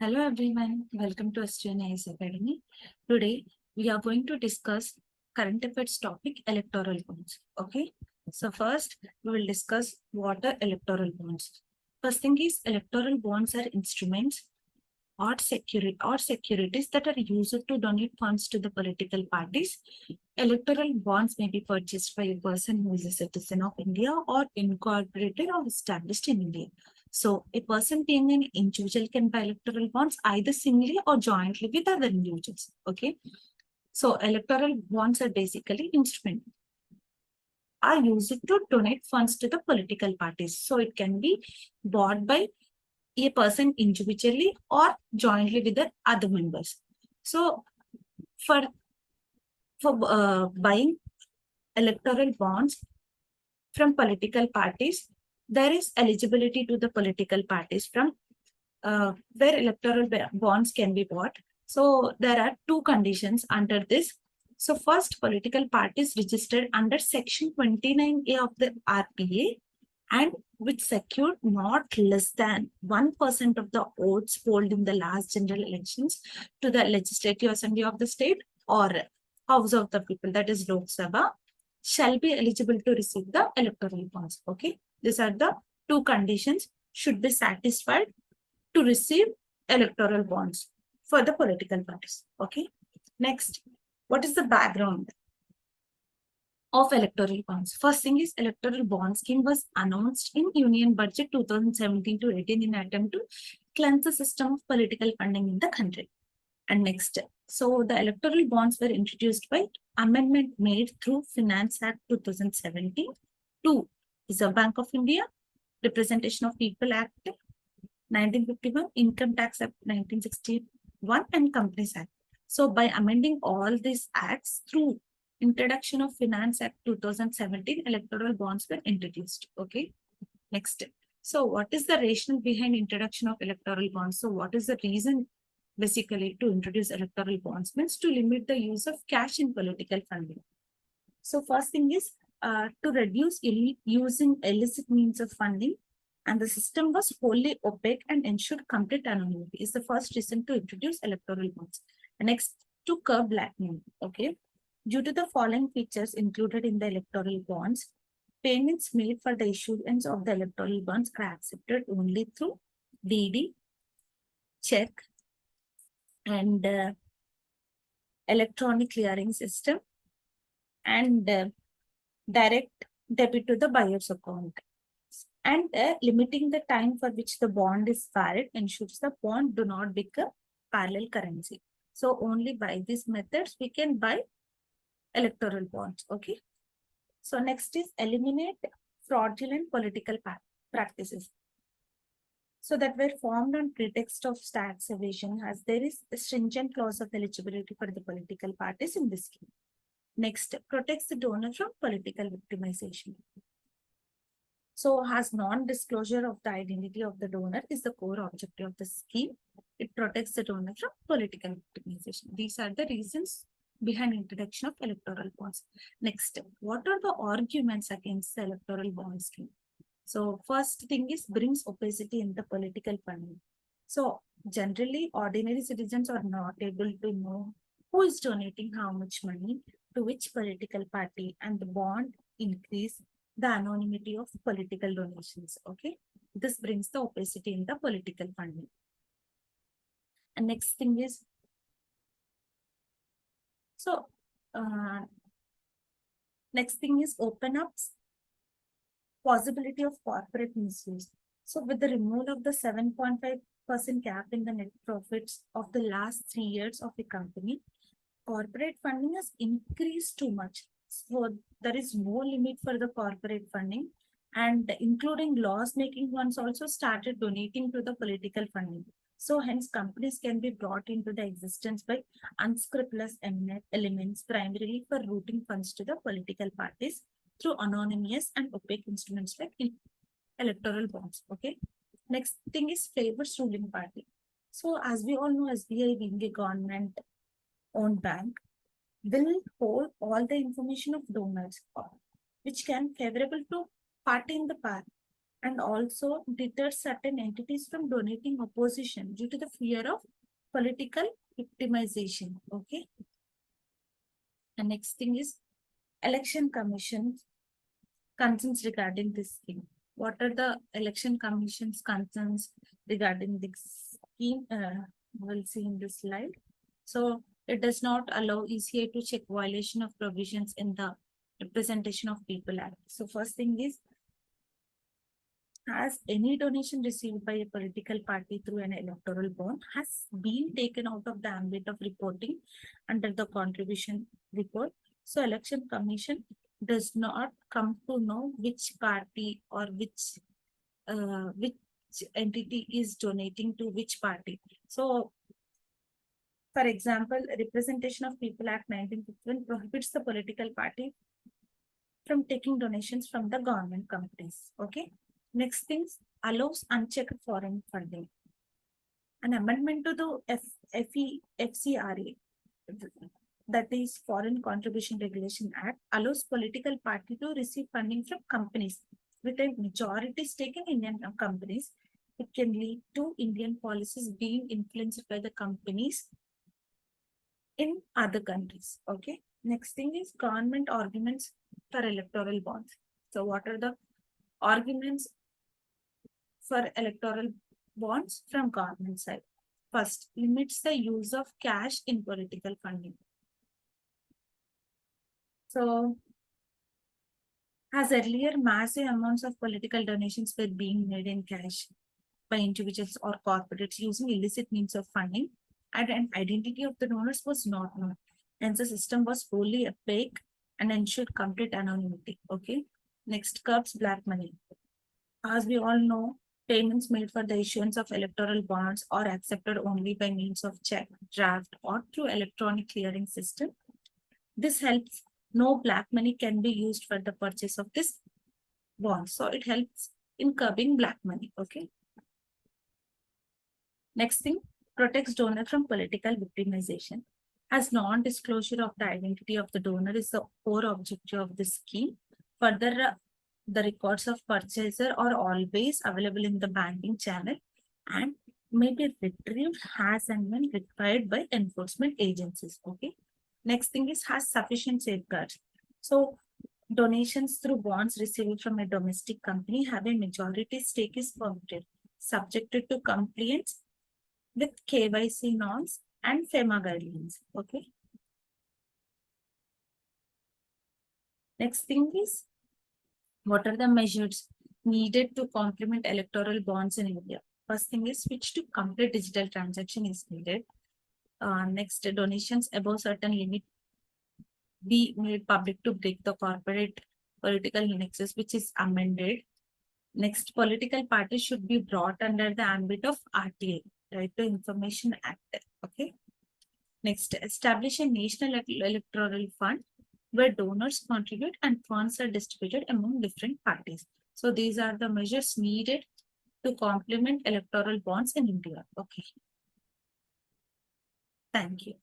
Hello everyone, welcome to S2N IAS Academy. Today we are going to discuss current affairs topic electoral bonds. Okay, so first we will discuss what are electoral bonds. First thing is electoral bonds are instruments or securities that are used to donate funds to the political parties. Electoral bonds may be purchased by a person who is a citizen of India or incorporated or established in India. So a person being an individual can buy electoral bonds either singly or jointly with other individuals. Okay. So electoral bonds are basically instruments are used to donate funds to the political parties. So it can be bought by a person individually or jointly with the other members. So for buying electoral bonds from political parties, there is eligibility to the political parties from where electoral bonds can be bought. So there are two conditions under this. So first, political parties registered under Section 29A of the RPA and which secured not less than 1% of the votes polled in the last general elections to the Legislative Assembly of the state or House of the People, that is Lok Sabha, shall be eligible to receive the electoral bonds. Okay, these are the two conditions should be satisfied to receive electoral bonds for the political parties. Okay, next, what is the background of electoral bonds? First thing is electoral bond scheme was announced in Union Budget 2017 to 18 in attempt to cleanse the system of political funding in the country. And next, so the electoral bonds were introduced by amendment made through Finance Act 2017 to Reserve Bank of India, Representation of People Act 1951, Income Tax Act 1961, and Companies Act. So by amending all these acts through introduction of Finance Act 2017, electoral bonds were introduced. Okay. Next. So what is the rationale behind introduction of electoral bonds? So what is the reason basically to introduce electoral bonds? Means to limit the use of cash in political funding. So first thing is to reduce using illicit means of funding, and the system was wholly opaque and ensured complete anonymity is the first reason to introduce electoral bonds. Next, to curb blackmail. Okay. Due to the following features included in the electoral bonds, payments made for the issuance of the electoral bonds are accepted only through DD, check, and electronic clearing system, and direct debit to the buyer's account. And limiting the time for which the bond is valid ensures the bond do not become parallel currency. So only by these methods we can buy electoral bonds. Okay. So next is eliminate fraudulent political practices. So that were formed on pretext of tax evasion, as there is a stringent clause of eligibility for the political parties in this scheme. Next, protects the donor from political victimization. So as non-disclosure of the identity of the donor is the core objective of the scheme. It protects the donor from political victimization. These are the reasons behind introduction of electoral bonds. Next, what are the arguments against the electoral bond scheme? So first thing is brings opacity in the political funding. So generally ordinary citizens are not able to know who is donating how much money to which political party, and the bond increase the anonymity of political donations. Okay, this brings the opacity in the political funding. And next thing is, so next thing is open up possibility of corporate misuse. So with the removal of the 7.5% cap in the net profits of the last 3 years of the company, corporate funding has increased too much. So there is no limit for the corporate funding, and including loss-making ones also started donating to the political funding. So hence companies can be brought into the existence by unscrupulous elements, primarily for routing funds to the political parties through anonymous and opaque instruments like electoral bonds. Okay. Next thing is favors ruling party. So as we all know, SBI being a government owned bank will hold all the information of donors, which can favorable to party in the power. and also deter certain entities from donating opposition due to the fear of political victimization. Okay. The next thing is election commission concerns regarding this scheme. What are the election commission's concerns regarding this scheme? We'll see in this slide. So it does not allow ECI to check violation of provisions in the Representation of People Act. So first thing is, as any donation received by a political party through an electoral bond has been taken out of the ambit of reporting under the contribution report. So election commission does not come to know which party or which entity is donating to which party. So for example, Representation of People Act 1951 prohibits the political party from taking donations from the government companies. Okay. Next things, allows unchecked foreign funding. An amendment to the FCRA, that is Foreign Contribution Regulation Act, allows political party to receive funding from companies with a majority stake in Indian companies. It can lead to Indian policies being influenced by the companies in other countries. Okay. Next thing is government arguments for electoral bonds. So what are the arguments for electoral bonds from government side? First, limits the use of cash in political funding. So as earlier, massive amounts of political donations were being made in cash by individuals or corporates using illicit means of funding, and an identity of the donors was not known. Hence, the system was wholly opaque and ensured complete anonymity. Okay. Next, curbs black money. As we all know, payments made for the issuance of electoral bonds are accepted only by means of check, draft, or through electronic clearing system. This helps no black money can be used for the purchase of this bond. So it helps in curbing black money. Okay. Next thing, protects donor from political victimization. As non-disclosure of the identity of the donor is the core objective of this scheme. Further, the records of purchaser are always available in the banking channel and may be retrieved as and when required by enforcement agencies. Okay. Next thing is, has sufficient safeguards. So donations through bonds received from a domestic company have a majority stake is permitted, subjected to compliance with KYC norms and FEMA guidelines. Okay. Next thing is, what are the measures needed to complement electoral bonds in India? First thing is, switch to complete digital transaction is needed. Next, donations above certain limit be made public to break the corporate political nexus, which is amended. Next, political parties should be brought under the ambit of RTA, Right to Information Act. Okay. Next, establish a national electoral fund where donors contribute and funds are distributed among different parties. So these are the measures needed to complement electoral bonds in India. Okay. Thank you.